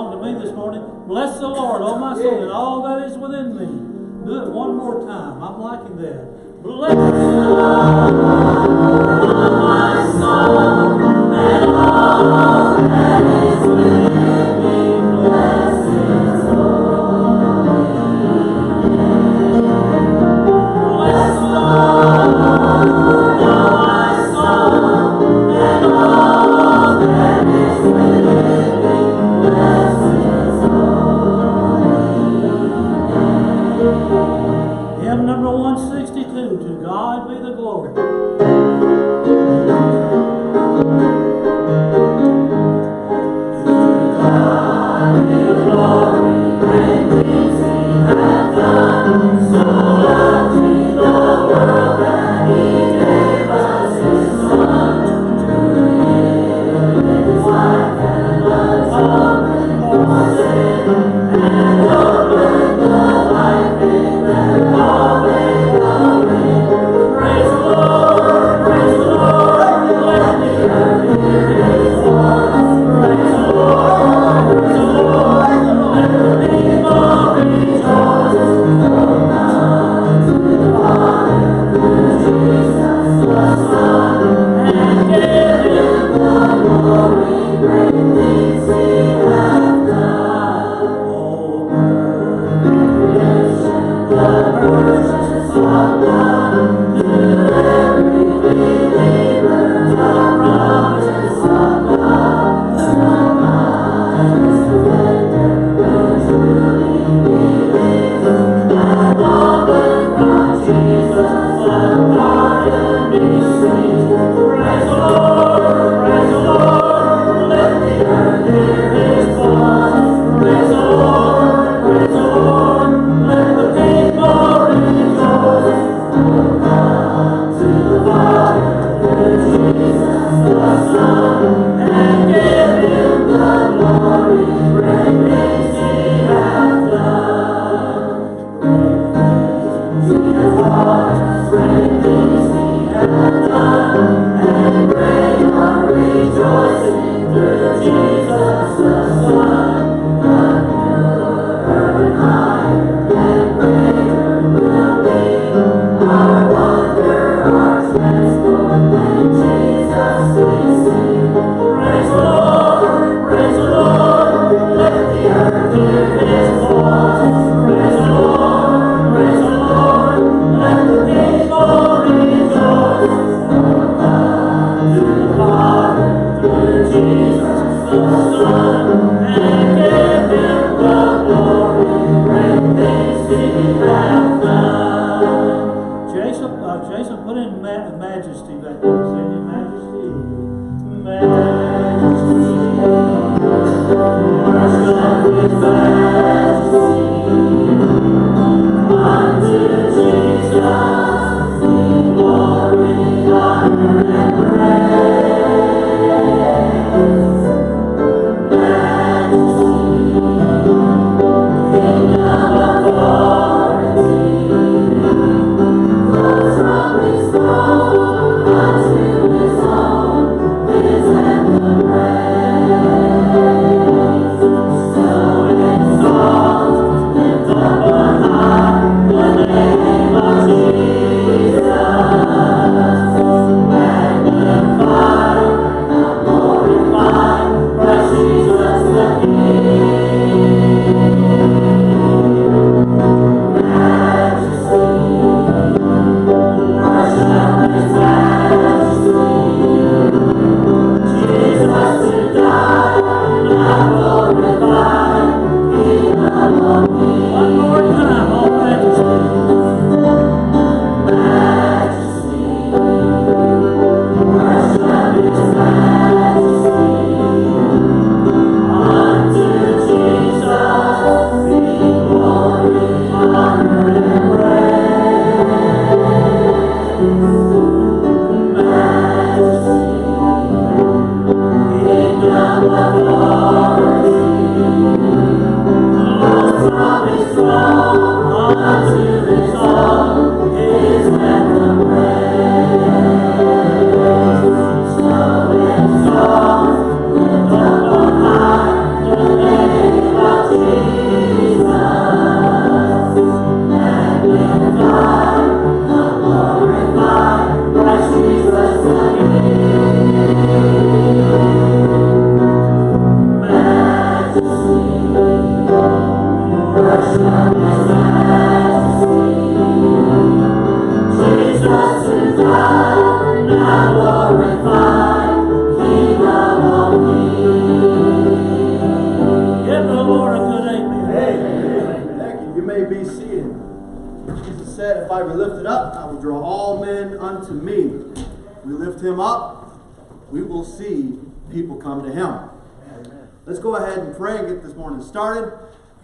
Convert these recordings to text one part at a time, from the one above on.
song to me this morning. Bless the Lord, oh my soul, and all that is within me. Do it one more time. I'm liking that. Bless the Lord, oh my soul, and all that is within me. Bless His holy name. Bless the Lord, oh my soul, and all that is within me. Bless His holy name. Hymn number 162, To God be the glory. Jason, put in majesty back there. Say majesty. Majesty. Worship with majesty. Unto Jesus be glory, honor, and praise. Majesty. Kingdom authority. From His throne unto His own, His heaven. seated. Jesus said, if I be lifted up, I will draw all men unto me. We lift him up, we will see people come to him. Amen. Let's go ahead and pray and get this morning started.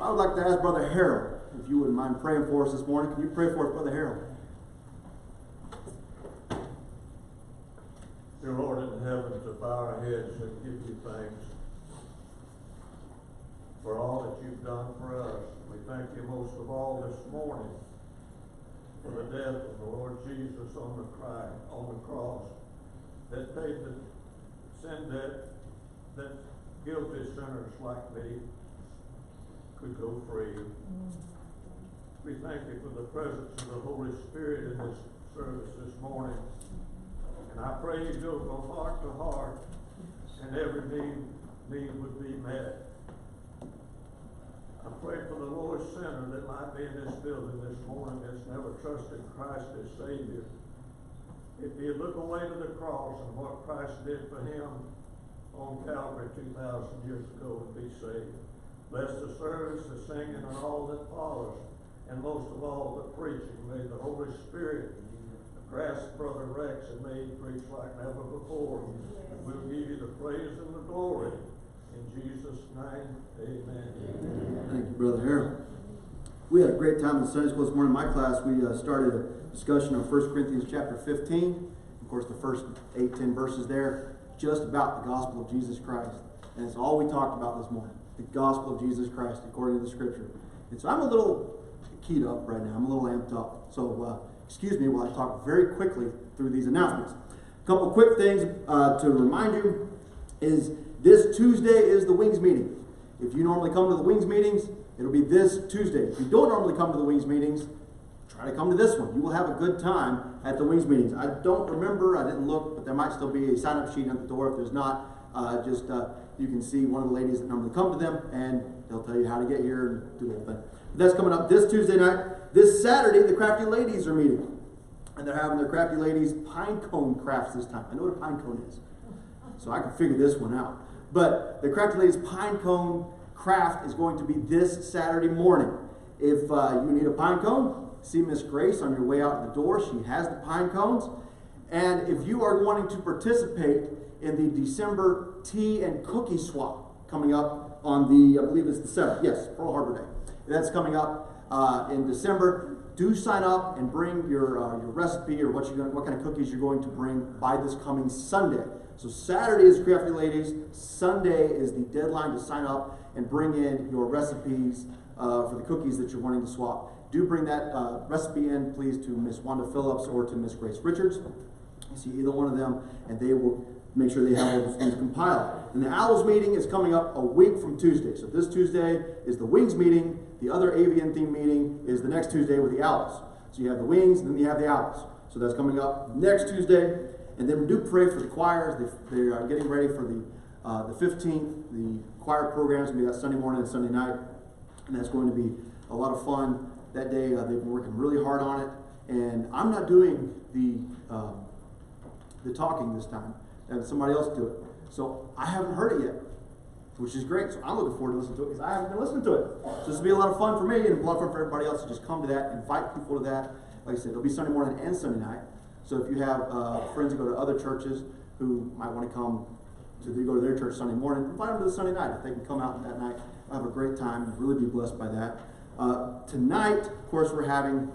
I would like to ask Brother Harold, if you wouldn't mind praying for us this morning. Can you pray for us, Brother Harold? Dear Lord in heaven, to bow our heads and give you thanks for all that you've done for us. We thank you most of all this morning for the death of the Lord Jesus on the cross that paid the sin debt that guilty sinners like me could go free. We thank you for the presence of the Holy Spirit in this service this morning. And I pray you go from heart to heart and every need would be met. I pray for the lowest sinner that might be in this building this morning that's never trusted Christ as Savior. If you look away to the cross and what Christ did for him on Calvary 2,000 years ago and be saved. Bless the service, the singing, and all that follows, and most of all the preaching. May the Holy Spirit grasp Brother Rex and may he preach like never before. And we'll give you the praise and the glory. In Jesus' name, amen. Thank you, Brother Harold. We had a great time in Sunday school this morning. In my class, we started a discussion on 1 Corinthians chapter 15. Of course, the first 8-10 verses there, just about the gospel of Jesus Christ. And it's all we talked about this morning, the gospel of Jesus Christ according to the scripture. And so I'm a little keyed up right now. I'm a little amped up. So excuse me while I talk very quickly through these announcements. A couple quick things to remind you is this Tuesday is the Wings meeting. If you normally come to the Wings meetings, it'll be this Tuesday. If you don't normally come to the Wings meetings, try to come to this one. You will have a good time at the Wings meetings. I don't remember, I didn't look, but there might still be a sign-up sheet at the door. If there's not, you can see one of the ladies that normally come to them, and they'll tell you how to get here and do the whole thing. But that's coming up this Tuesday night. This Saturday, the Crafty Ladies are meeting. And they're having their Crafty Ladies pine cone crafts this time. I know what a pine cone is, so I can figure this one out. But the Crafty Ladies pine cone craft is going to be this Saturday morning. If you need a pine cone, see Miss Grace on your way out the door. She has the pine cones. And if you are wanting to participate in the December tea and cookie swap coming up on the, I believe it's the 7th, yes, Pearl Harbor Day. That's coming up in December. Do sign up and bring your recipe or what kind of cookies you're going to bring by this coming Sunday. So Saturday is Crafty Ladies. Sunday is the deadline to sign up and bring in your recipes for the cookies that you're wanting to swap. Do bring that recipe in, please, to Miss Wanda Phillips or to Miss Grace Richards. You see either one of them, and they will make sure they have all those things compiled. And the Owls meeting is coming up a week from Tuesday. So this Tuesday is the Wings meeting. The other avian theme meeting is the next Tuesday with the Owls. So you have the Wings, and then you have the Owls. So that's coming up next Tuesday. And then we do pray for the choirs. They are getting ready for the 15th. The choir program is going to be that Sunday morning and Sunday night. And that's going to be a lot of fun that day. They've been working really hard on it. And I'm not doing the talking this time. And somebody else do it. So I haven't heard it yet, which is great. So I'm looking forward to listening to it because I haven't been listening to it. So this will be a lot of fun for me and a lot of fun for everybody else. So just come to that, invite people to that. Like I said, it'll be Sunday morning and Sunday night. So if you have friends who go to other churches who might want to come to go to their church Sunday morning, invite them to the Sunday night. If they can come out that night, have a great time and really be blessed by that. Tonight, of course, we're having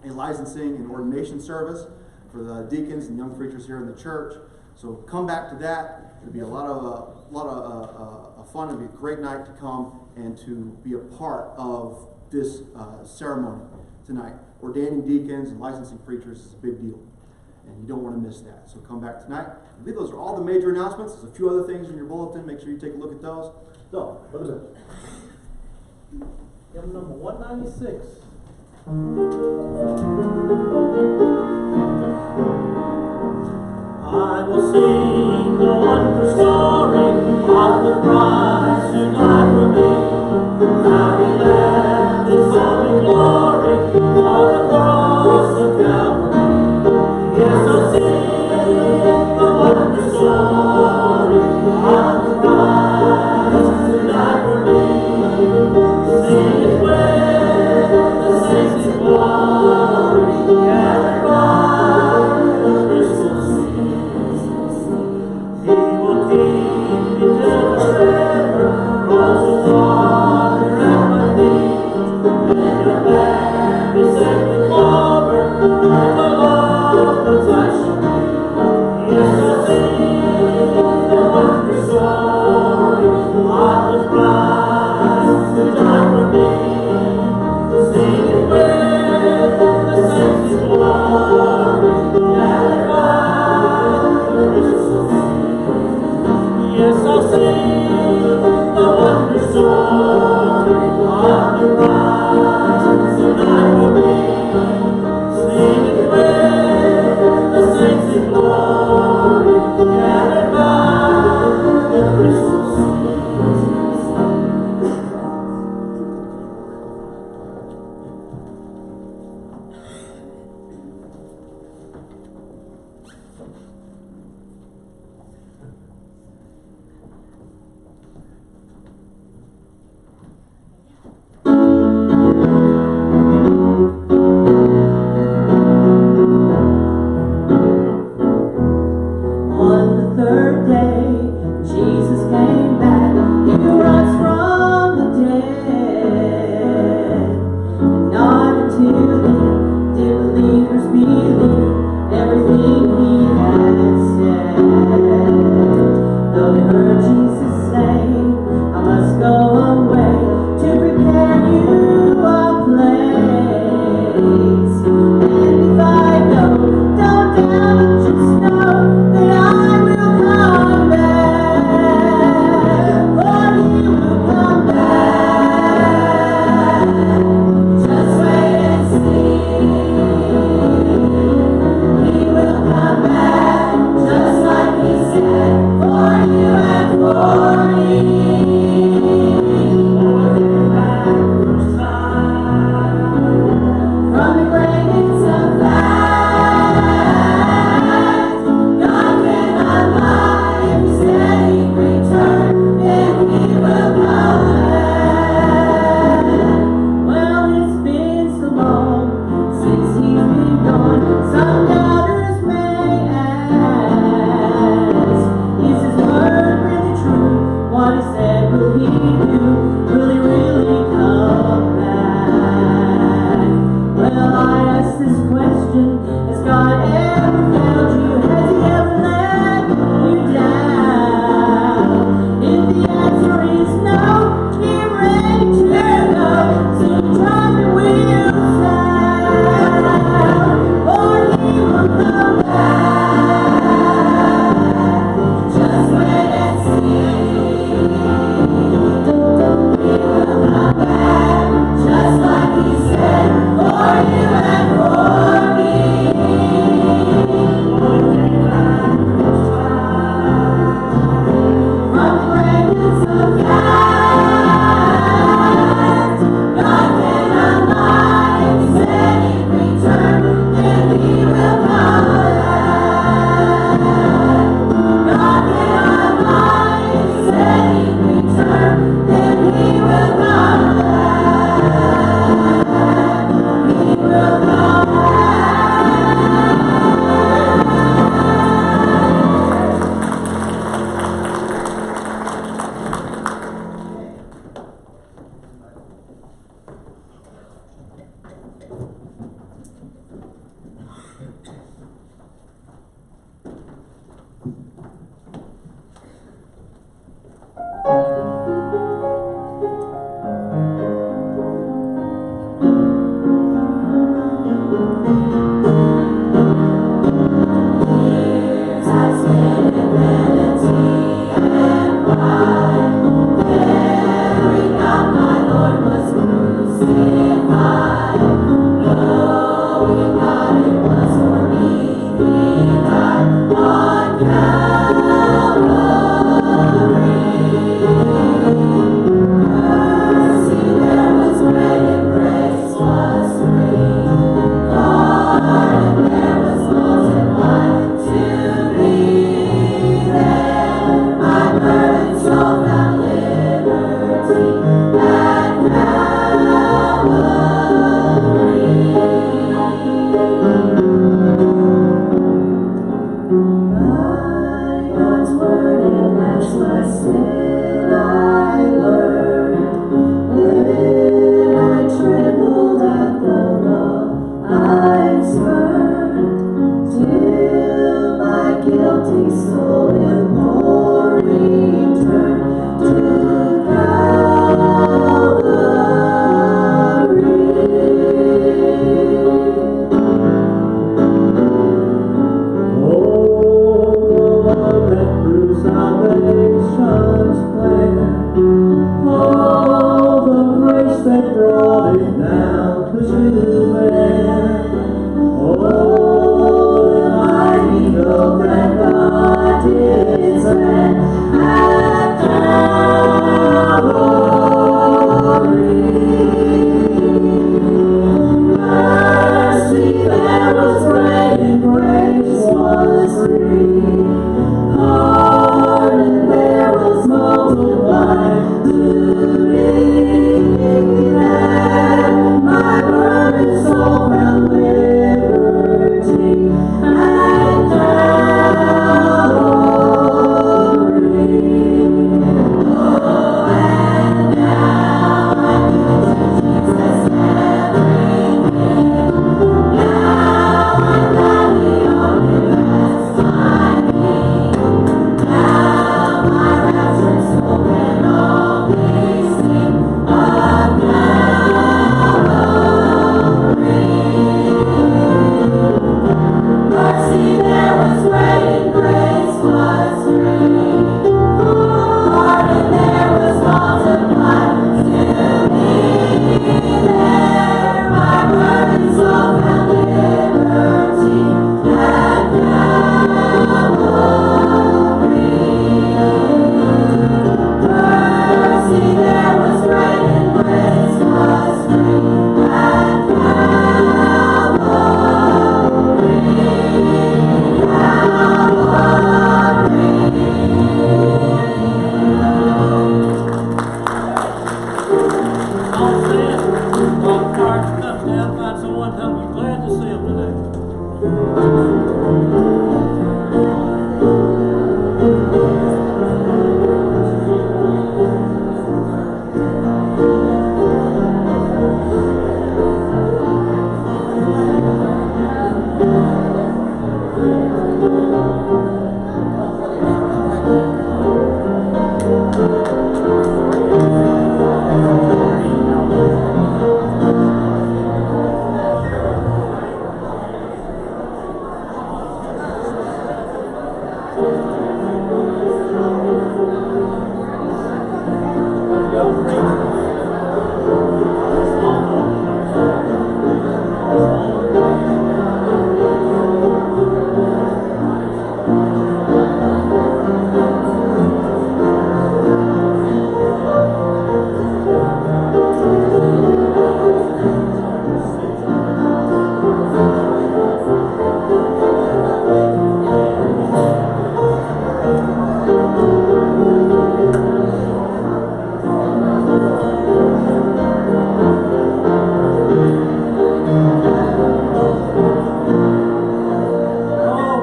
a licensing and ordination service for the deacons and young preachers here in the church. So come back to that. It'll be a lot of fun. It'll be a great night to come and to be a part of this ceremony tonight. Ordaining deacons and licensing preachers is a big deal, and you don't want to miss that. So come back tonight. I believe those are all the major announcements. There's a few other things in your bulletin. Make sure you take a look at those. So, what is it? Hymn number 196. I will sing the wondrous story of the Christ who died for me. How he left his holy glory on the cross of Calvary. Yes, I'll sing the wondrous story of the Christ who died for me. Sing it well, sing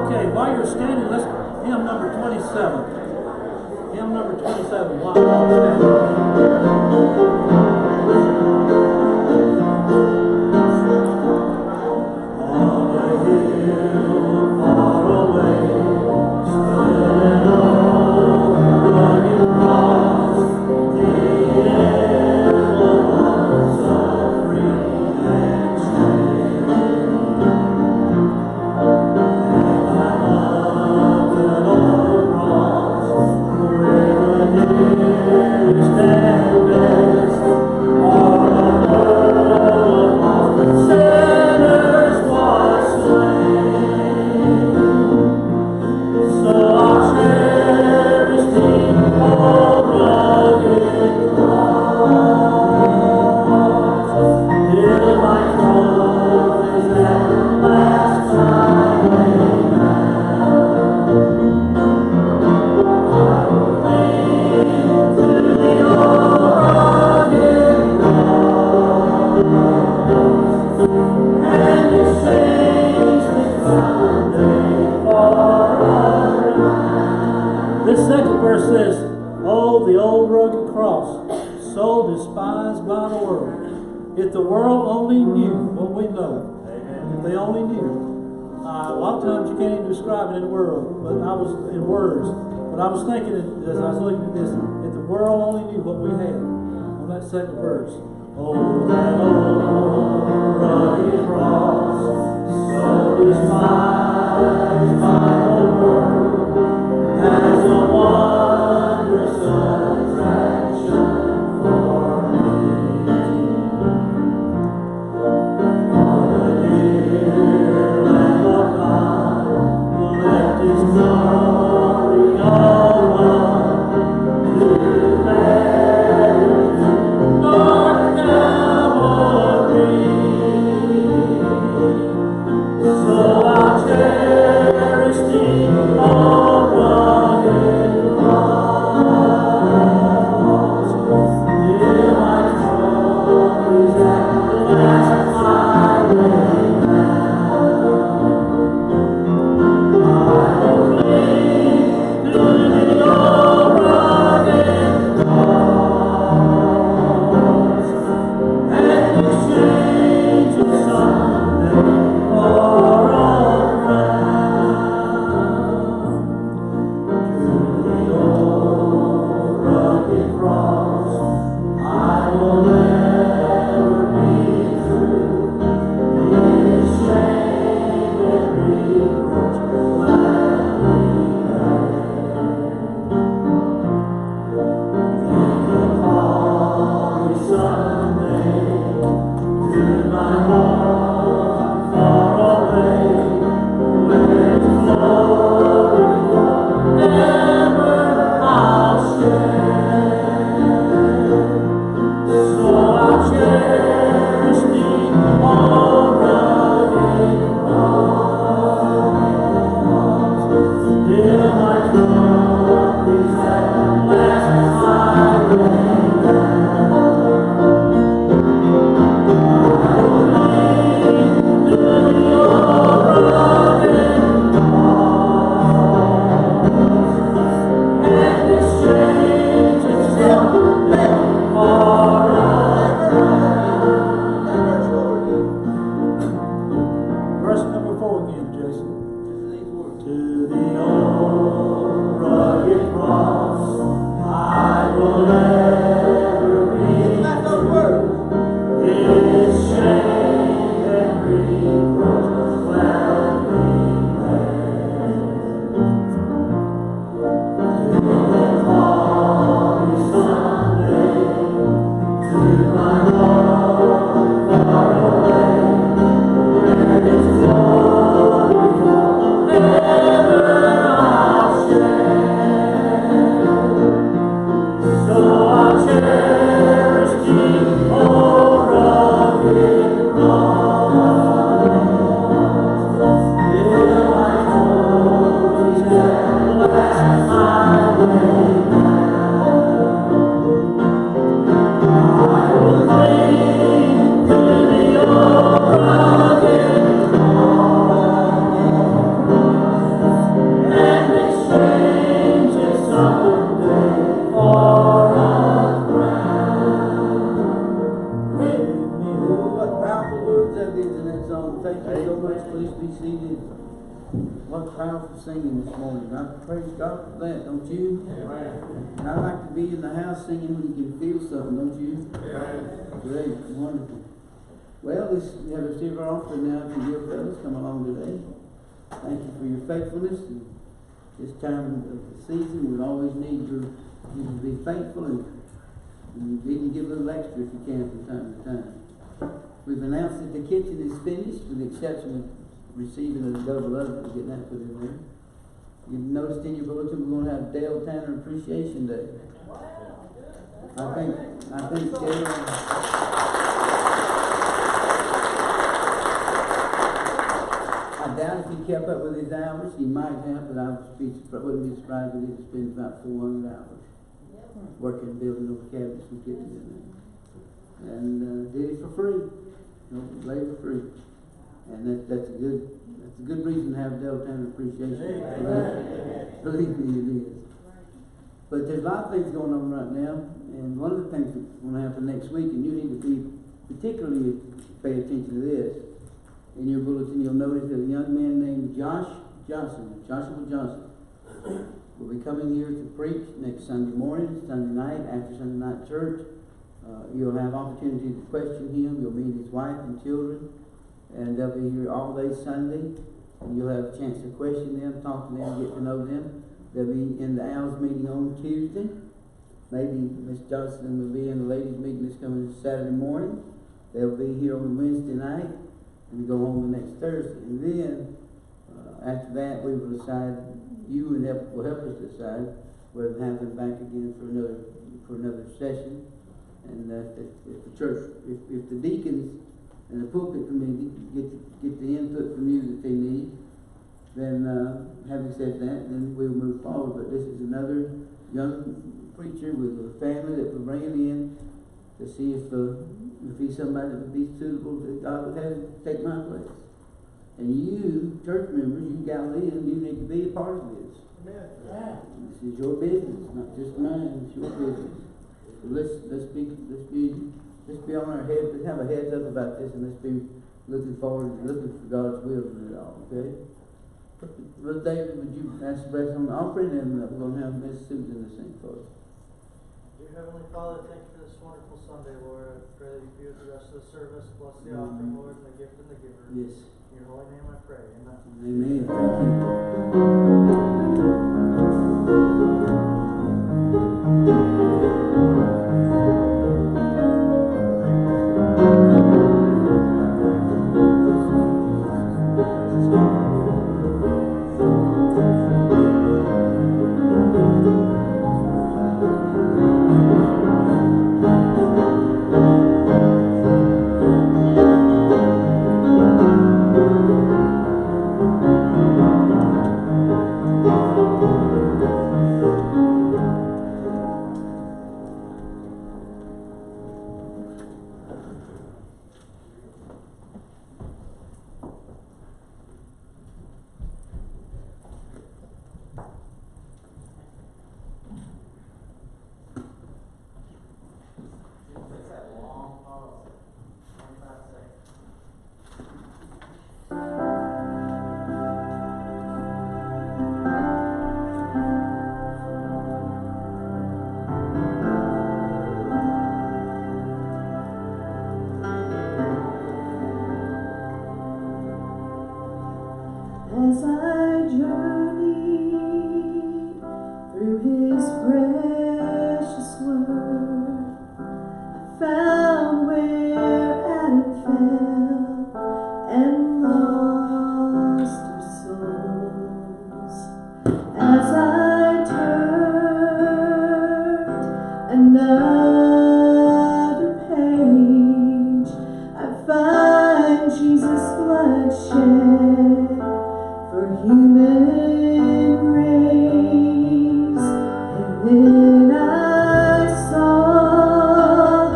Okay, while you're standing, let's hymn number 27. Hymn number 27. While you're standing. On a hill far away, still an old rugged cross, the emblems of freedom and strength. And I love an old cross, where the nearest and best are the blood of the sinners was slain. So I'll cherish the old rugged cross, till my troth is at last I lay down. I will cling to the old rugged cross, and it saves the crown they far around. This second verse says, "Oh, the old rugged cross, so despised by the world. If the world only knew what we know, if they only knew." A lot of times you can't even describe it in words, but I was thinking as I was looking at this, if the world only knew what we had on that second verse. Oh, that old rugged cross, so despised by the world, has a wondrous attraction for me. For the dear Lamb of God left His glory all to bear North Calvary. So I'll cherish place, please be seated. What powerful singing this morning. I praise God for that, don't you? And I like to be in the house singing when you can feel something, don't you? Great, wonderful. Well, let's have a receive our offering now to your fellows come along today. Thank you for your faithfulness. And this time of the season, we always need you to be faithful and even give a little extra if you can from time to time. We've announced that the kitchen is finished with the exception of receiving a double oven, getting that put in there. You've noticed in your bulletin we're going to have Dale Tanner Appreciation Day. I think Dale, I doubt if he kept up with his hours. He might have, but wouldn't be surprised if he spent about 400 hours working, building those cabinets and kitchens in there. And did it for free. Labor free. And that's a good reason to have Dale Tanner Appreciation. Believe me, it is. But there's a lot of things going on right now, and one of the things that's going to happen next week, and you need to be particularly pay attention to this. In your bulletin, you'll notice that a young man named Joshua Johnson, will be coming here to preach next Sunday morning, Sunday night, after Sunday night church. You'll have opportunity to question him. You'll meet his wife and children, and they'll be here all day Sunday. And you'll have a chance to question them, talk to them, get to know them. They'll be in the Owls meeting on Tuesday. Maybe Miss Johnson will be in the ladies' meeting this coming Saturday morning. They'll be here on Wednesday night and go home the next Thursday. And then after that, we will decide. You will help us decide whether to have them back again for another session. And if the church, if the deacons and the pulpit committee get the input from you that they need, then having said that, then we'll move forward. But this is another young preacher with a family that we're bringing in to see if he's somebody that would be suitable that God would have to take my place. And you, church members, you Galileans, you need to be a part of this. Amen. This is your business, not just mine. It's your business. So let's be on our head. Let's have a heads up about this, and let's be looking forward and looking for God's will in it all. Okay. Brother David, would you ask the blessing on the offering, and we're going to have Miss Susan to sing for us. Dear Heavenly Father, thank you for this wonderful Sunday, Lord. I pray that you be with the rest of the service. Bless the offering, Lord, and the gift and the giver. Yes. In your holy name I pray. Amen. Amen. Thank As I journey through His precious word, I found where Adam fell and lost our souls. As I turned another page, I find Jesus' blood shed for human race. And then I saw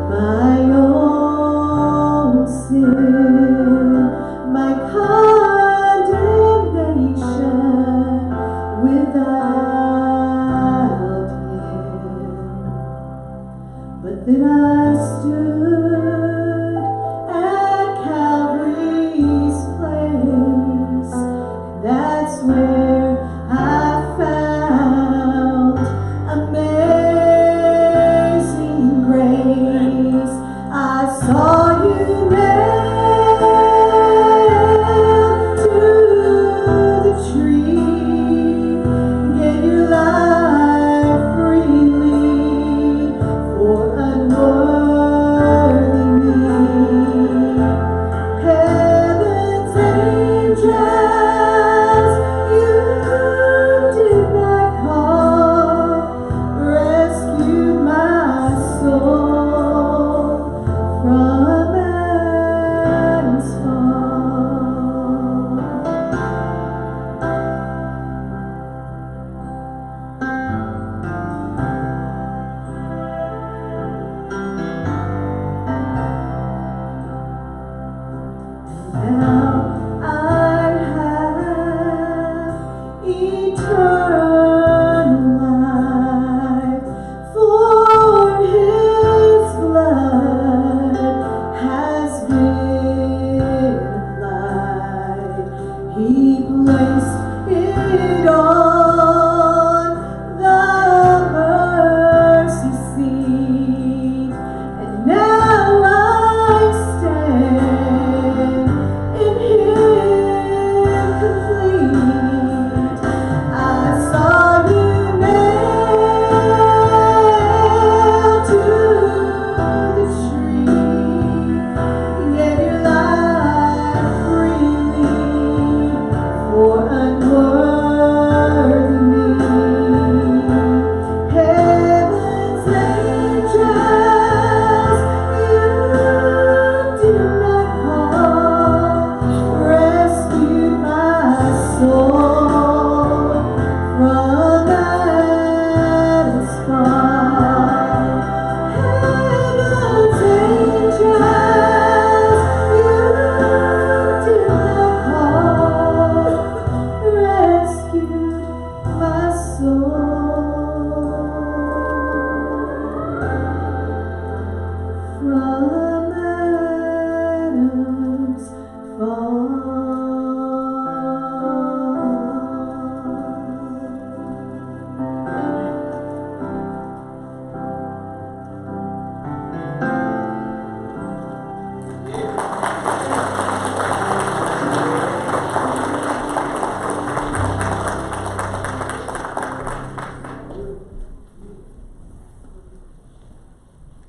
my own sin, my condemnation without Him. But then I stood at Calvary's place,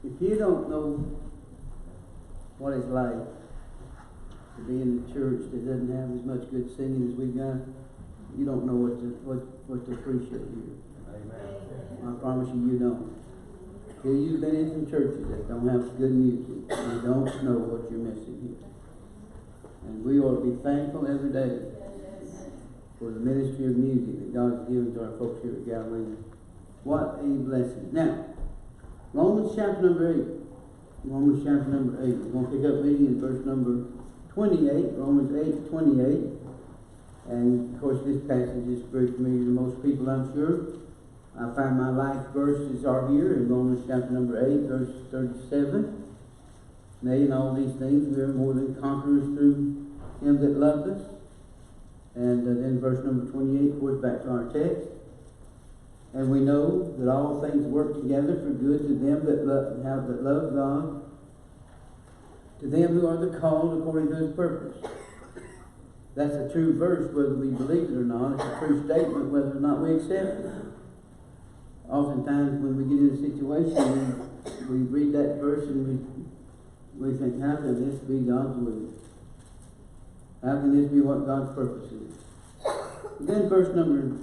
If you don't know what it's like to be in a church that doesn't have as much good singing as we got, you don't know what to appreciate here. Amen. I promise you, you don't. Till you've been in some churches that don't have good music, you don't know what you're missing here. And we ought to be thankful every day for the ministry of music that God has given to our folks here at Galilee. What a blessing. Now, Romans chapter number 8. Romans chapter number 8. We're going to pick up reading in verse number 28. Romans 8:28. And of course this passage is very familiar to most people, I'm sure. I find my life verses are here in Romans chapter number 8, verse 37. Nay, in all these things we are more than conquerors through him that loved us. And then verse number 28, of course, back to our text. And we know that all things work together for good to them that love God, to them who are the called according to his purpose. That's a true verse whether we believe it or not. It's a true statement whether or not we accept it. Oftentimes when we get in a situation, we read that verse and we think, how can this be God's will? How can this be what God's purpose is? Then verse number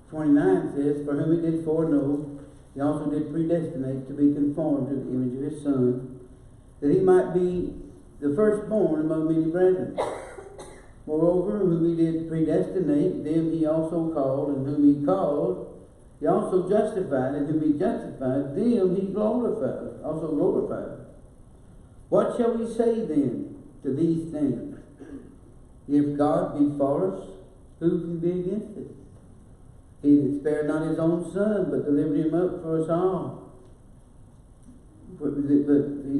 29 says, for whom he did foreknow, he also did predestinate to be conformed to the image of his Son, that he might be the firstborn among many brethren. Moreover, whom he did predestinate, them he also called, and whom he called, he also justified, and whom he justified, them he glorified, also glorified. What shall we say then to these things? If God be for us, who can be against us? He that spared not his own Son, but delivered him up for us all. But he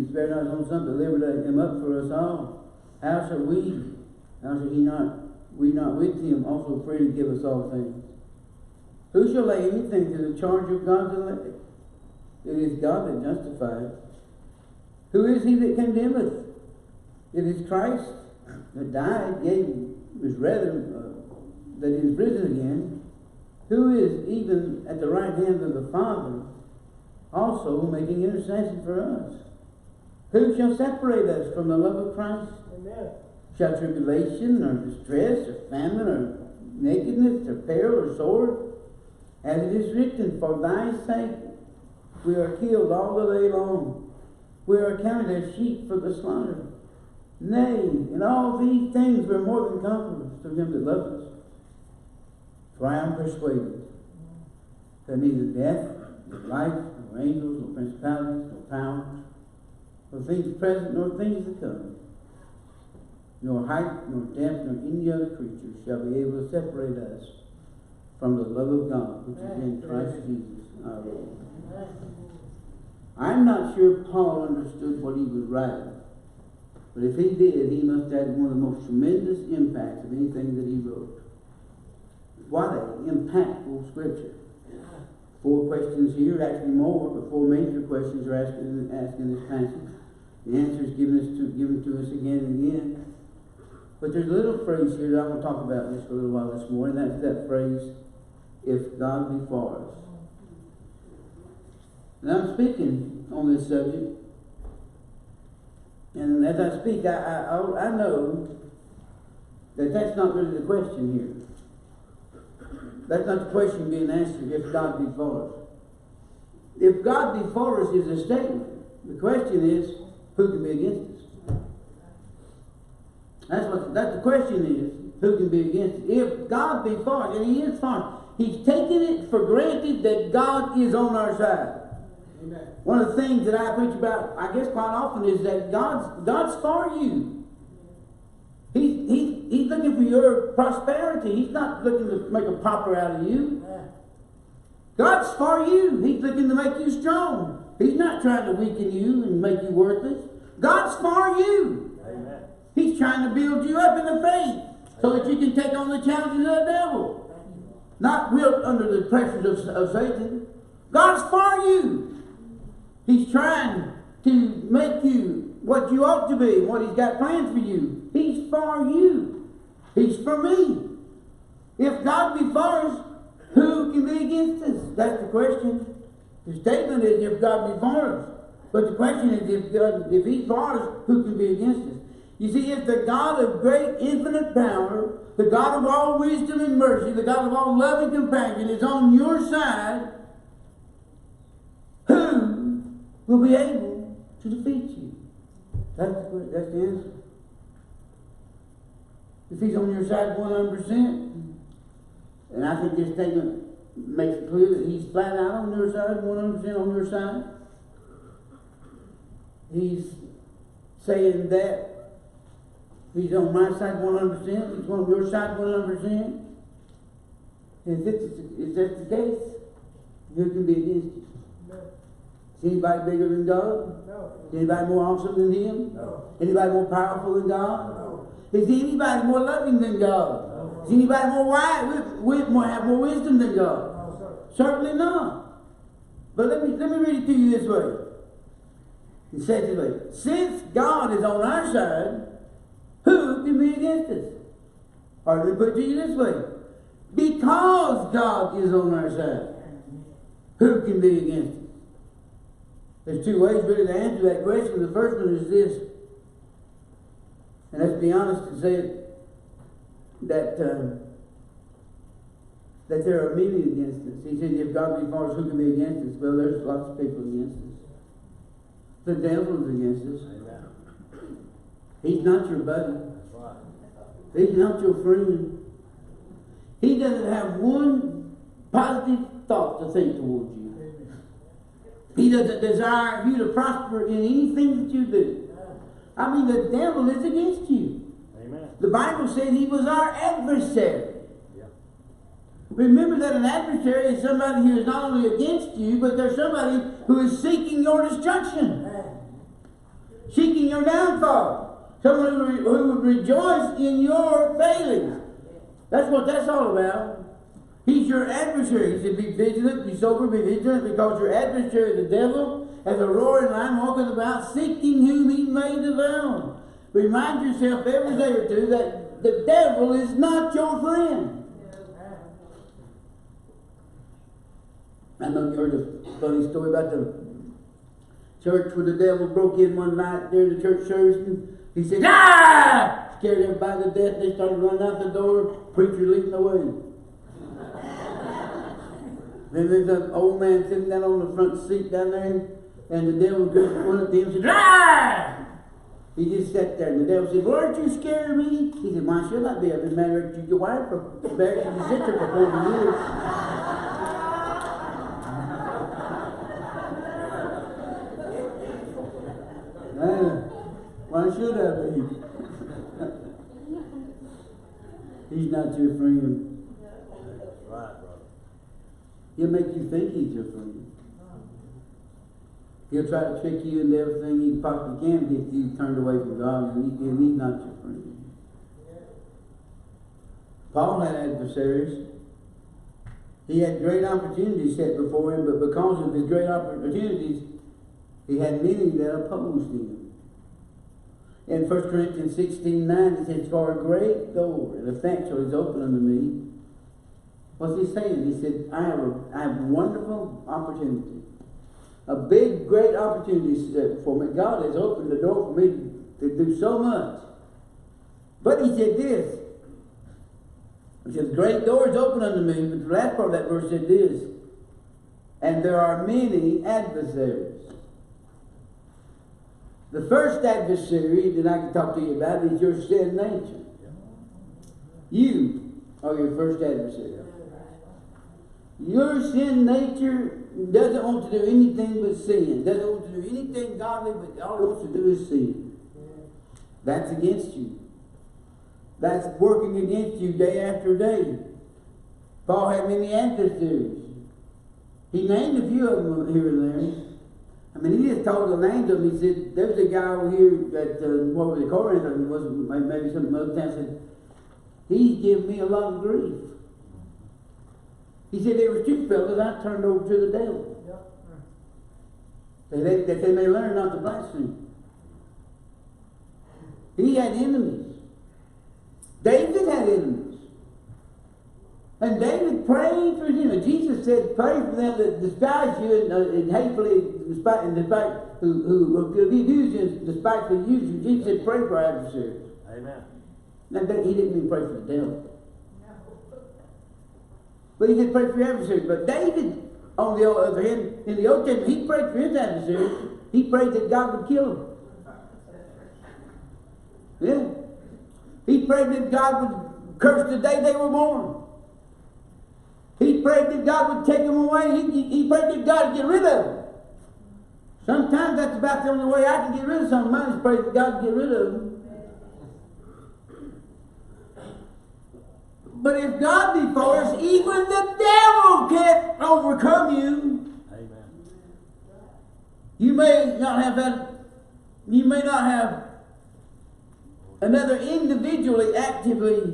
spared not his own Son, but delivered him up for us all. How shall we not with him also freely give us all things? Who shall lay anything to the charge of God's elect? It is God that justifies. Who is he that condemneth? It is Christ that died, that is risen again, who is even at the right hand of the Father, also making intercession for us. Who shall separate us from the love of Christ? Amen. Shall tribulation, or distress, or famine, or nakedness, or peril, or sword? As it is written, for thy sake we are killed all the day long. We are counted as sheep for the slaughter. Nay, in all these things we are more than conquerors through him that loved us. For I am persuaded that neither death, nor life, nor angels, nor principalities, nor powers, nor things present, nor things to come, nor height, nor depth, nor any other creature shall be able to separate us from the love of God, which is in Christ Jesus our Lord. I'm not sure Paul understood what he was writing, but if he did, he must have had one of the most tremendous impacts of anything that he wrote. What an impactful scripture. 4 questions here, actually more, but 4 major questions are asked in this passage. The answer is given to us again and again. But there's a little phrase here that I want to talk about just for a little while this morning. That's that phrase, if God be for us. And I'm speaking on this subject. And as I speak, I know that that's not really the question here. That's not the question being answered, if God be for us. If God be for us is a statement. The question is, who can be against us? That's the question is, who can be against us? If God be for us, and he is for us, he's taken it for granted that God is on our side. Amen. One of the things that I preach about, I guess quite often, is that God's for you. He's looking for your prosperity. He's not looking to make a pauper out of you. God's for you. He's looking to make you strong. He's not trying to weaken you and make you worthless. God's for you. Amen. He's trying to build you up in the faith so that you can take on the challenges of the devil. Not wilt under the pressures of Satan. God's for you. He's trying to make you what you ought to be, what he's got planned for you. He's for you. He's for me. If God be for us, who can be against us? That's the question. The statement is if God be for us. But the question is if he's for us, who can be against us? You see, if the God of great infinite power, the God of all wisdom and mercy, the God of all love and compassion is on your side, who will be able to defeat you? That's the answer. If he's on your side 100%, and I think this statement makes it clear that he's flat out on your side, 100% on your side. He's saying that he's on my side 100%, he's on your side 100%. And if that's the case, who can be against you? Is anybody bigger than God? No. Is anybody more awesome than him? No. Anybody more powerful than God? No. Is anybody more loving than God? No. Is anybody more wise, have more wisdom than God? No, sir. Certainly not. But let me read it to you this way. It says this way: since God is on our side, who can be against us? Or let me put it to you this way: because God is on our side, who can be against us? There's 2 ways really to answer that question. The first one is this, and let's be honest and say that there are many against us. He said, if God be for us, who can be against us? Well, there's lots of people against us. The devil's against us. Amen. He's not your buddy. That's right. He's not your friend. He doesn't have one positive thought to think towards you. He doesn't desire you to prosper in anything that you do. I mean, the devil is against you. Amen. The Bible said he was our adversary. Yeah. Remember that an adversary is somebody who is not only against you, but there's somebody who is seeking your destruction. Seeking your downfall. Someone who would rejoice in your failings. That's what that's all about. He's your adversary. He said, be vigilant, be sober, be vigilant, because your adversary, the devil, as a roaring lion, walking about, seeking whom he may devour. Remind yourself every day or two that the devil is not your friend. I know you heard a funny story about the church where the devil broke in one night during the church service, and he said, "Ah!" Scared everybody to death. They started running out the door. Preacher leading the way. Then there's an old man sitting down on the front seat down there, and the devil just went up to him and said, "Ah!" He just sat there, and the devil said, "Well, aren't you scared of me?" He said, "Why should I be? I've been married to your wife for married to your sister for 40 years." Why should I be? He's not your friend. That's right, brother. He'll make you think he's your friend. He'll try to trick you into everything he possibly can to get you turned away from God, and he's not your friend. Paul had adversaries. He had great opportunities set before him, but because of his great opportunities, he had many that opposed him. In 1 Corinthians 16:9, it says, "For a great door and effectual is open unto me." What's he saying? He said, I have a wonderful opportunity. A big, great opportunity for me. God has opened the door for me to do so much. But he said this. He said, "Great door is open unto me." But the last part of that verse said this. "And there are many adversaries." The first adversary that I can talk to you about is your sin nature. You are your first adversary. Your sin nature doesn't want to do anything but sin. Doesn't want to do anything godly, but all it wants to do is sin. That's against you. That's working against you day after day. Paul had many adversaries. He named a few of them here and there. I mean, he just told the names of them. He said, "There's a guy over here at what was it, Corinth? It was maybe some other town." Said, "He's given me a lot of grief." He said, "There were two fellows I turned over to the devil, that they may learn not to blaspheme." He had enemies. David had enemies. And David prayed for his enemies. Jesus said, "Pray for them that despise you and hatefully despite who abuse you and despitefully use you." Jesus said, "Pray for our adversaries." Amen. Now, he didn't mean pray for the devil. But he said, "Pray for your adversaries." But David, on the other hand, in the Old Testament, he prayed for his adversaries. He prayed that God would kill them. Yeah. He prayed that God would curse the day they were born. He prayed that God would take them away. He prayed that God would get rid of them. Sometimes that's about the only way I can get rid of something. Mine is pray that God would get rid of them. But if God be for us, even the devil can't overcome you. Amen. You may not have another individually actively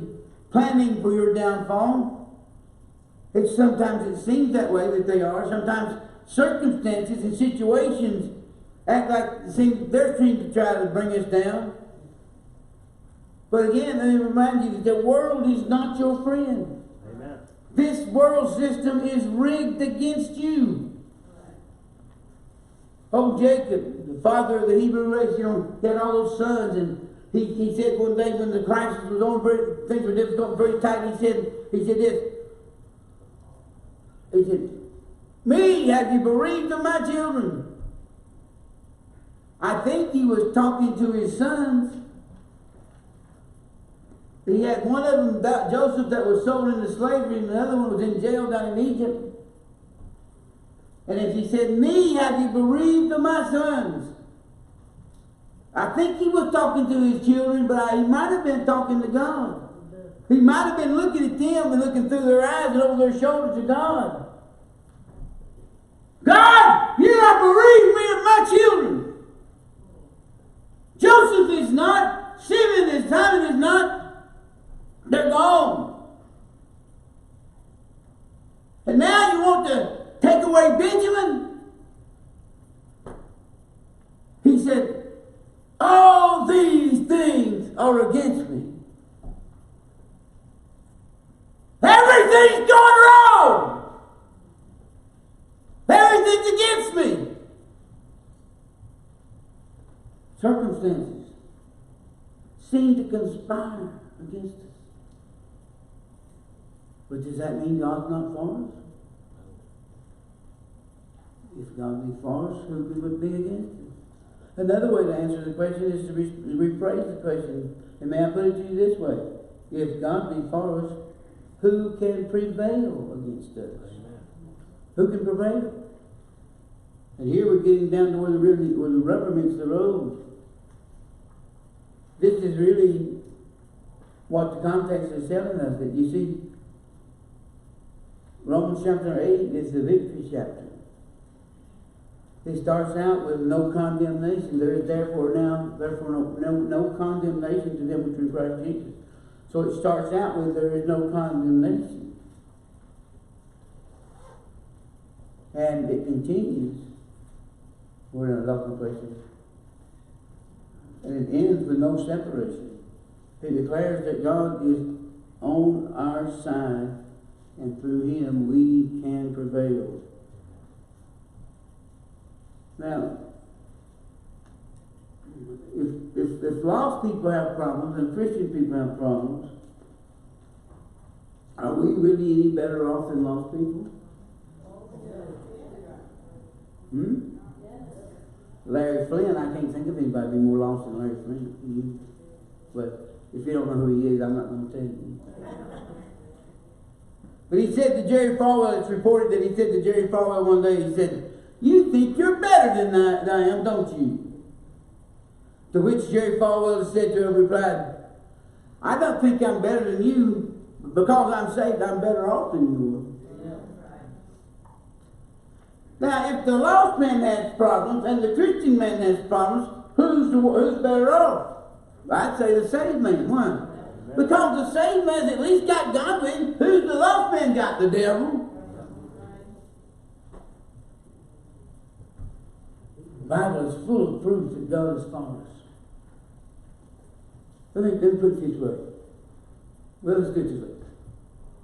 planning for your downfall. Sometimes it seems that way that they are. Sometimes circumstances and situations act like they're trying to try to bring us down. But again, let me remind you that the world is not your friend. Amen. This world system is rigged against you. Oh, Jacob, the father of the Hebrew race, he had all those sons, and he said one day when the crisis was on, things were difficult and very tight, he said this. He said, "Me, have you bereaved of my children?" I think he was talking to his sons. He had one of them, Joseph, that was sold into slavery, and the other one was in jail down in Egypt. And as he said, "Me, have you bereaved of my sons?" I think he was talking to his children, but he might have been talking to God. He might have been looking at them and looking through their eyes and over their shoulders to God. "God, you have bereaved me of my children. Joseph is not, Simeon is, Simon is not. They're gone. And now you want to take away Benjamin?" He said, "All these things are against me. Everything's going wrong. Everything's against me." circumstances seem to conspire against us. But does that mean God's not for us? If God be for us, who would be against us? Another way to answer the question is to rephrase the question. And may I put it to you this way? If God be for us, who can prevail against us? Amen. Who can prevail? And here we're getting down to where the rubber meets the road. This is really what the context is telling us. That you see, Romans chapter 8 is the victory chapter. It starts out with no condemnation. There is therefore no condemnation to them which are in Christ Jesus. So it starts out with there is no condemnation. And it continues. We're in a lovely place. And it ends with no separation. It declares that God is on our side, and through Him we can prevail. Now, if lost people have problems and Christian people have problems, are we really any better off than lost people? Larry Flynn, I can't think of anybody be more lost than Larry Flynn. But if you don't know who he is, I'm not going to tell you. But he said to Jerry Falwell, it's reported that he said to Jerry Falwell one day, he said, "You think you're better than I am, don't you?" To which Jerry Falwell said to him, replied, "I don't think I'm better than you. Because I'm saved, I'm better off than you are." Now, if the lost man has problems and the Christian man has problems, who's better off? I'd say the saved man. Why? Because the saved man's at least got God with him. Who's the lost man got? The devil. The Bible is full of proof that God is for us. Let me put it this way. Well, let's do it this way.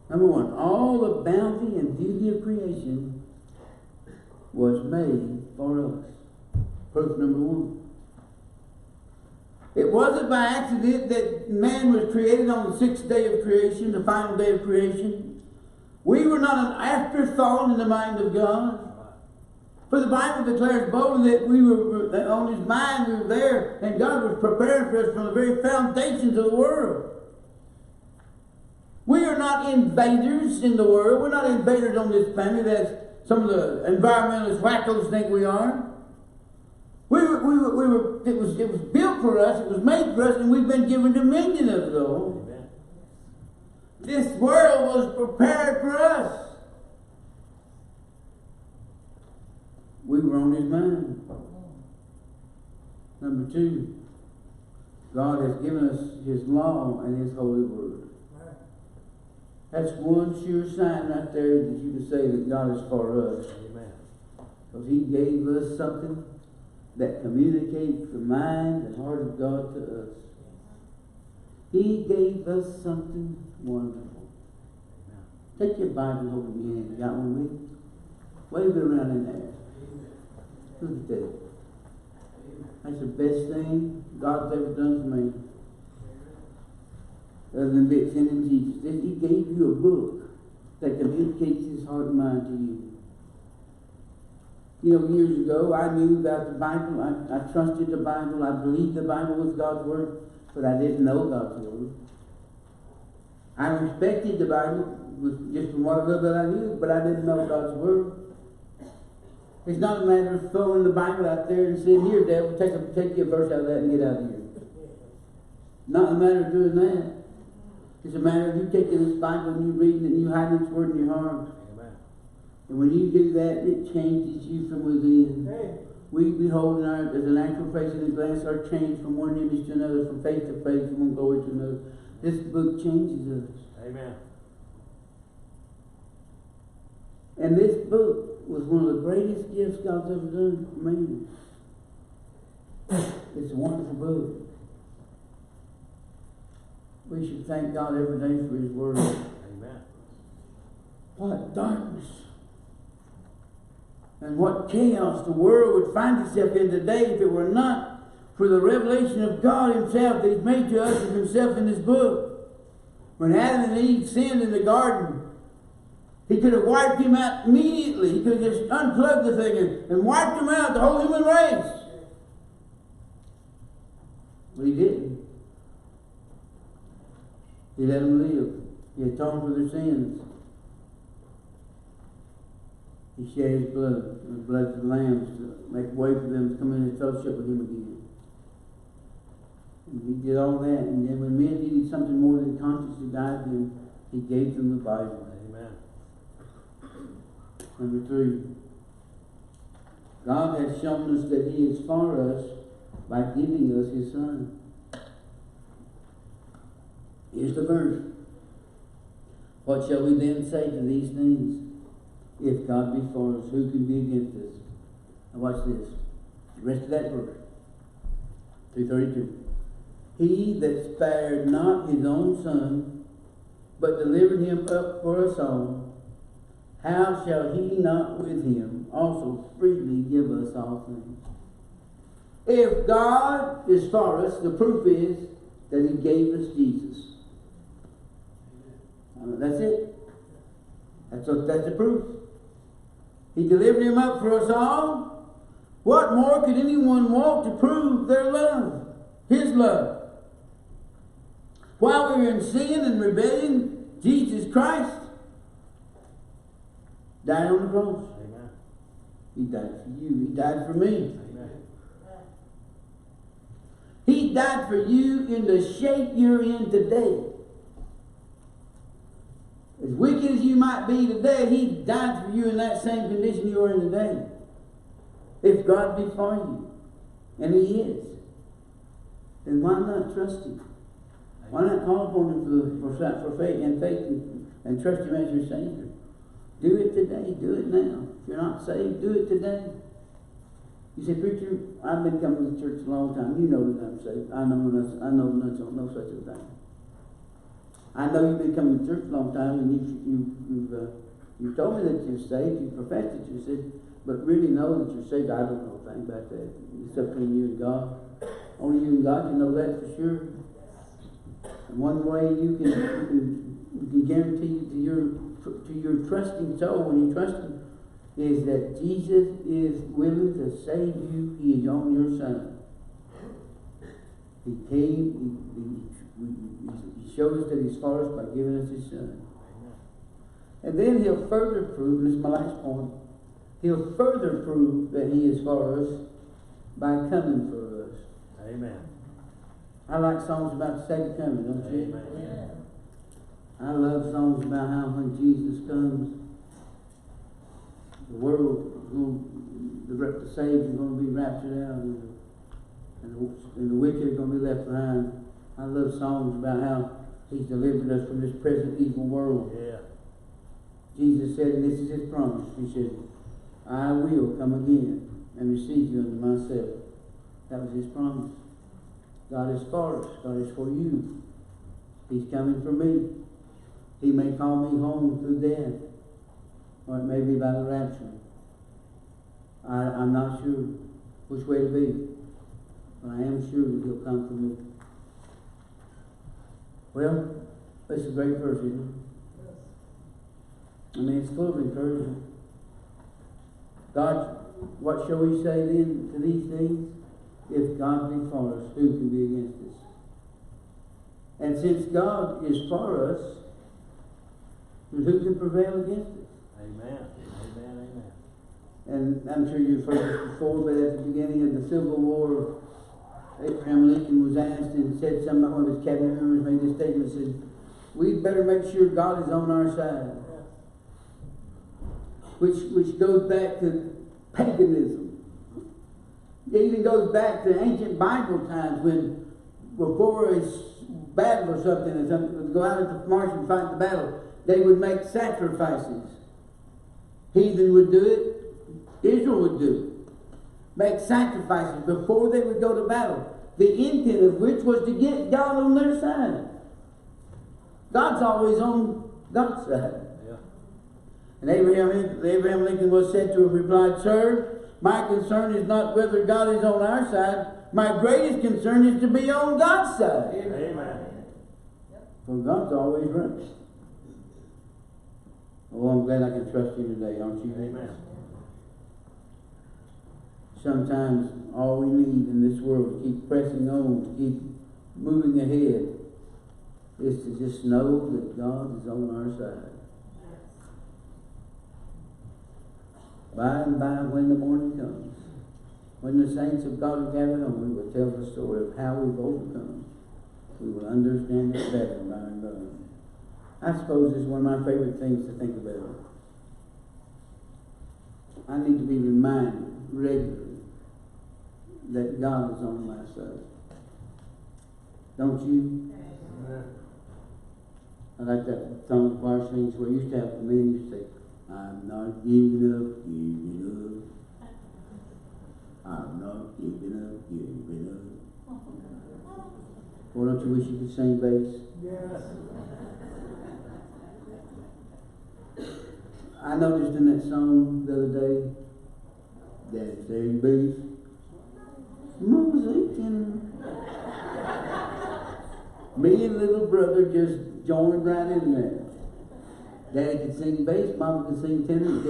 Number one, all the bounty and beauty of creation was made for us. Proof number one. It wasn't by accident that man was created on the sixth day of creation, the final day of creation. We were not an afterthought in the mind of God. For the Bible declares boldly that we were on His mind, we were there, and God was preparing for us from the very foundations of the world. We are not invaders in the world. We're not invaders on this planet as some of the environmentalist wackos think we are. It was built for us, it was made for us, and we've been given dominion of it all. Amen. This world was prepared for us. We were on His mind. Number two, God has given us His law and His holy word. That's one sure sign right there that you can say that God is for us. Amen. Because He gave us something that communicates the mind and heart of God to us. He gave us something wonderful. Amen. Take your Bible and hold it in your hand. You got one with you? Wave it around in there. Look at that. That's the best thing God's ever done for me. Other than sending Jesus. He gave you a book that communicates His heart and mind to you. You know, years ago, I knew about the Bible. I trusted the Bible. I believed the Bible was God's Word, but I didn't know God's Word. I respected the Bible just from what little that I knew, but I didn't know God's Word. It's not a matter of throwing the Bible out there and saying, "Here, devil, take your verse out of that and get out of here." Not a matter of doing that. It's a matter of you taking this Bible and you reading it and you hiding its word in your heart. Amen. And when you do that, it changes you from within. Hey. We behold as a natural face in a glass are changed from one image to another, from faith to faith, from one glory to another. This book changes us. Amen. And this book was one of the greatest gifts God's ever done for me. It's a wonderful book. We should thank God every day for His Word. Amen. What darkness and what chaos the world would find itself in today if it were not for the revelation of God Himself that He's made to us of Himself in this book. When Adam and Eve sinned in the garden, He could have wiped him out immediately. He could have just unplugged the thing and wiped them out, the whole human race. But He didn't. He let them live. He atoned for their sins. He shed His blood, the blood of the lambs, to make way for them to come in and fellowship with Him again. And He did all that, and then when men needed something more than conscience to die to them, He gave them the Bible. Amen. Number 3. God has shown us that He is for us by giving us His Son. Here's the verse. What shall we then say to these things? If God be for us, who can be against us? Now watch this. The rest of that verse. 2:32. He that spared not His own Son, but delivered Him up for us all, how shall He not with Him also freely give us all things? If God is for us, the proof is that He gave us Jesus. That's it. That's the proof. He delivered Him up for us all. What more could anyone want to prove their love? His love. While we were in sin and rebellion, Jesus Christ died on the cross. Amen. He died for you. He died for me. Amen. He died for you in the shape you're in today. As wicked as you might be today, He died for you in that same condition you are in today. If God be for you, and He is, then why not trust Him? Why not call upon Him for faith and trust Him as your Savior? Do it today. Do it now. If you're not saved, do it today. You say, preacher, I've been coming to church a long time. You know that I'm saved. I know no such a thing. I know you've been coming to church a long time, and you've told me that you're saved. You professed that you're saved, but really know that you're saved. I don't know a thing about that. It's up between you and God. Only you and God can know that for sure. And one way you can guarantee to your trusting soul when you trust Him is that Jesus is willing to save you. He is on your side. He came. He showed us that He's for us by giving us His Son. And then He'll further prove, and this is my last point, He'll further prove that He is for us by coming for us. Amen. I like songs about the second coming, don't you? Amen. I love songs about how when Jesus comes, the world, the saved are going to be raptured out, and the wicked are going to be left behind. I love songs about how He's delivered us from this present evil world. Yeah. Jesus said, and this is His promise, He said, I will come again and receive you unto myself. That was His promise. God is for us. God is for you. He's coming for me. He may call me home through death, or it may be by the rapture. I'm not sure which way to be, but I am sure that He'll come for me. Well, this is a great verse, isn't it? I mean, it's full of encouragement. God, what shall we say then to these things? If God be for us, who can be against us? And since God is for us, then who can prevail against us? Amen. Amen. Amen. And I'm sure you've heard this before, but at the beginning of the Civil War, Abraham Lincoln was asked and said, one of his cabinet members made this statement, said, we'd better make sure God is on our side. Which goes back to paganism. It even goes back to ancient Bible times when before a battle or something, would go out into the march and fight the battle, they would make sacrifices. Heathen would do it. Israel would do it. Make sacrifices before they would go to battle. The intent of which was to get God on their side. God's always on God's side. Yeah. And Abraham Lincoln was said to have replied, Sir, my concern is not whether God is on our side, My greatest concern is to be on God's side. Amen. For God's always right. Oh, I'm glad I can trust you today, aren't you? Amen. Sometimes all we need in this world to keep pressing on, to keep moving ahead, is to just know that God is on our side. By and by, when the morning comes, when the saints of God are gathered home, we will tell the story of how we've overcome. We will understand it better by and by. I suppose it's one of my favorite things to think about. I need to be reminded regularly that God is on my side. Don't you? Amen. I like that song the choir sings where you used to have the men used to say, I'm not giving up, giving up. I'm not giving up, giving up. Boy, don't you wish you could sing bass? Yes. I noticed in that song the other day, Daddy sang bass. Mama sang tenor. Me and little brother just joined right in there. Daddy could sing bass, Mama could sing tenor.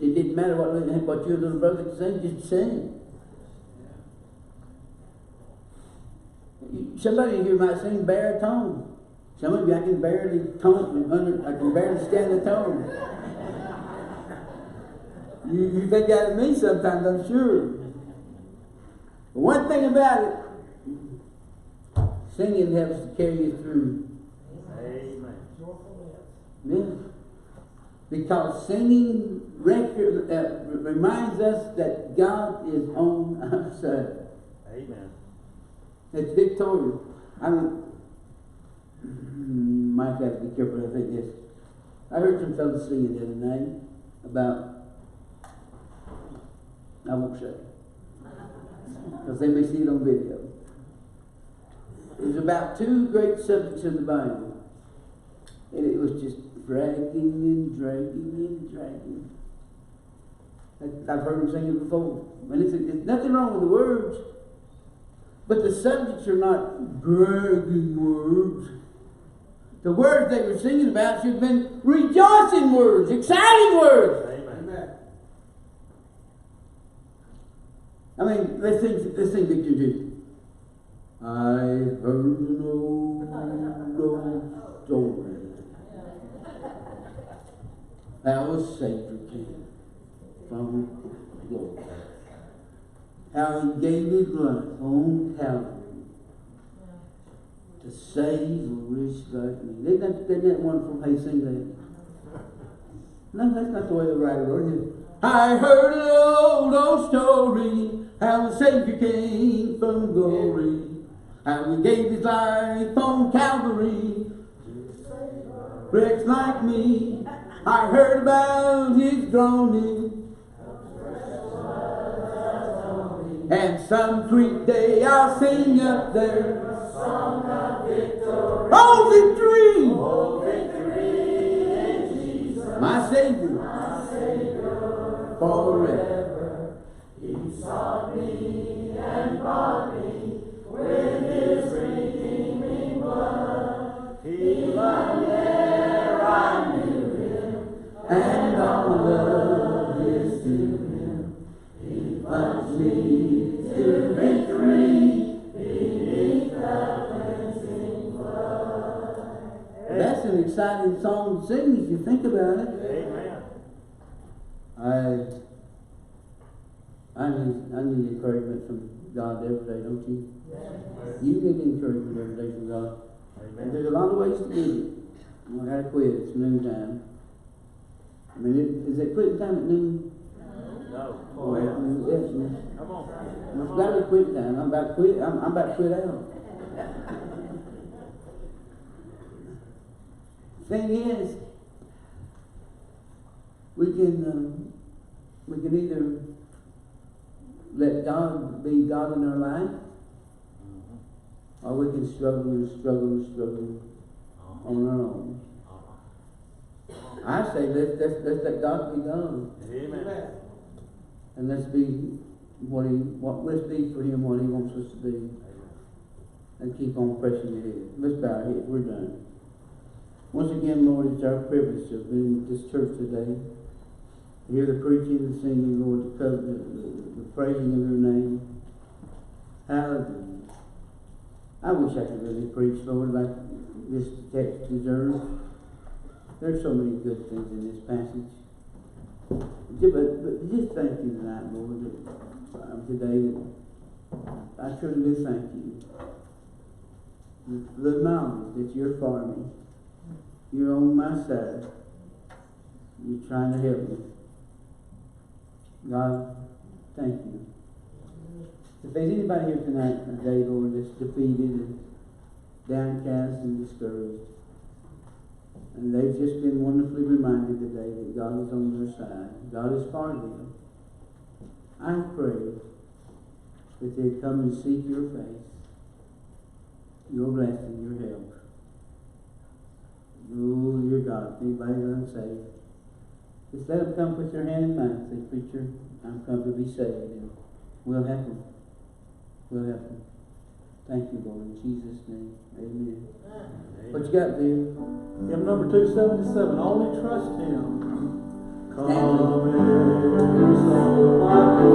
It didn't matter what your little brother could sing, just sing. Somebody here might sing baritone. Some of you I can barely stand the tone. You think that of me sometimes, I'm sure. But one thing about it, singing helps to carry you through. Amen. Yeah. Because singing reminds us that God is on our side. Amen. It's victorious. I mean, Mike has to be careful. I think this. I heard some fellas singing the other night about, I won't say, because they may see it on video. It was about two great subjects in the Bible. And it was just dragging and dragging and dragging. I've heard them sing it before. And it's nothing wrong with the words. But the subjects are not dragging words. The words they were singing about should have been rejoicing words, exciting words. Amen. I mean, let's sing Victor Duke. I heard an old story. How a Savior came from glory. How he gave his life on Calvary to save a rich like me. Isn't that wonderful how you sing that? No, that's not the way the writer wrote it. I heard an old story, how a Savior came from glory. How he gave his life on Calvary to wretch like me. I heard about his groaning. And some sweet day I'll sing up there a song of victory. Oh, victory in Jesus, my Savior, forever. He sought me and bought me with his redeeming blood. He loved ere I knew him, and all love is to him. He plunged me to victory beneath the cleansing blood. That's an exciting song to sing if you think about it. Amen. I need encouragement from God every day, don't you? Yes. You need encouragement every day from God. Amen. And there's a lot of ways to get it. I gotta quit. It's noon time. I mean, is it quitting time at noon? No. Oh, yes. Come on. It's got to be quit time. I'm about to quit. I'm about to quit out. Thing is, we can either let God be God in our life, or we can struggle and struggle and struggle on our own. I say let's let God be God. Amen. And let's be let's be for him what he wants us to be. And keep on pressing ahead. Let's bow our heads. We're done. Once again, Lord, it's our privilege to have been in this church today. To hear the preaching, the singing, Lord, the praising of your name. Hallelujah. I wish I could really preach, Lord, like this text deserves. There's so many good things in this passage. But just thank you tonight, Lord, today that I truly do thank you. The knowledge that you're for me. You're on my side. You're trying to help me. God, thank you. If there's anybody here tonight, today, Lord, that's defeated and downcast and discouraged, and they've just been wonderfully reminded today that God is on their side. God is for them. I pray that they'd come and seek your face, your blessing, your help. Oh, your God, anybody's unsaved, just let them come put their hand in mine. Say, preacher, I'm come to be saved, and we'll help them. We'll help them. Thank you, Lord, in Jesus' name. Amen. Amen. What you got there? Hymn number 277. Only trust Him. Come Stanley. so like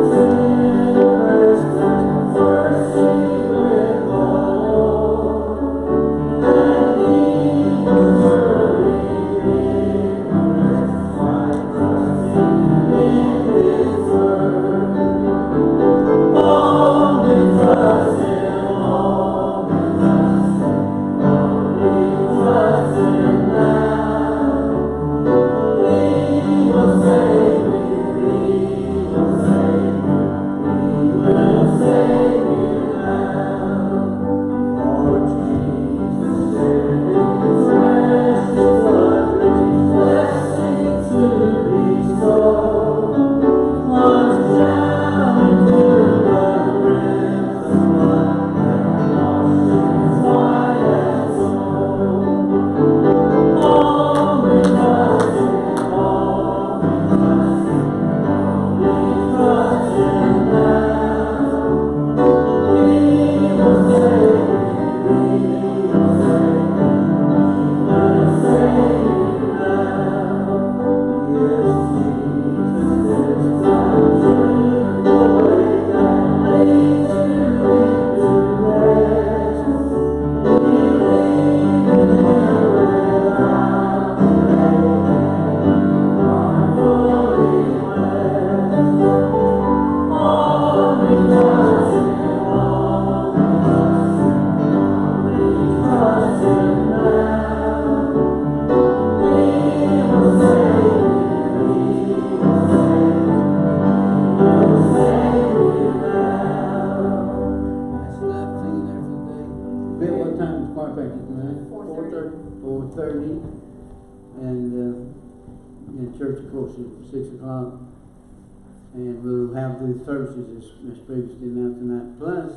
And we'll have the services as previously announced tonight. Plus,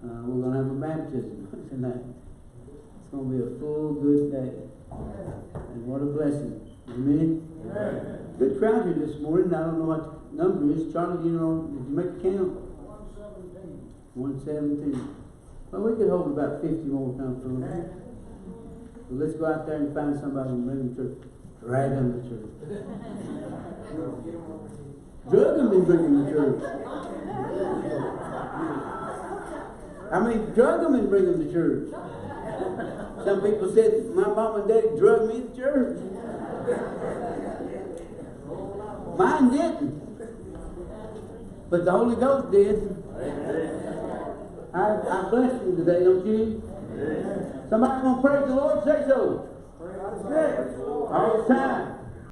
we're going to have a baptism tonight. It's going to be a full, good day. And what a blessing. Amen? Amen. Good crowd here this morning. I don't know what the number is. Charlie, did you make a count? 117. 117. Well, we could hold about 50 more come through. So let's go out there and find somebody and bring them to church. Drag them to church. Drug them and bring them to church. I mean, drug them and bring them to church. Some people said, my mom and daddy drugged me to church. Mine didn't. But the Holy Ghost did. I bless you today, don't you? Somebody want to praise the Lord? Say so. All the time.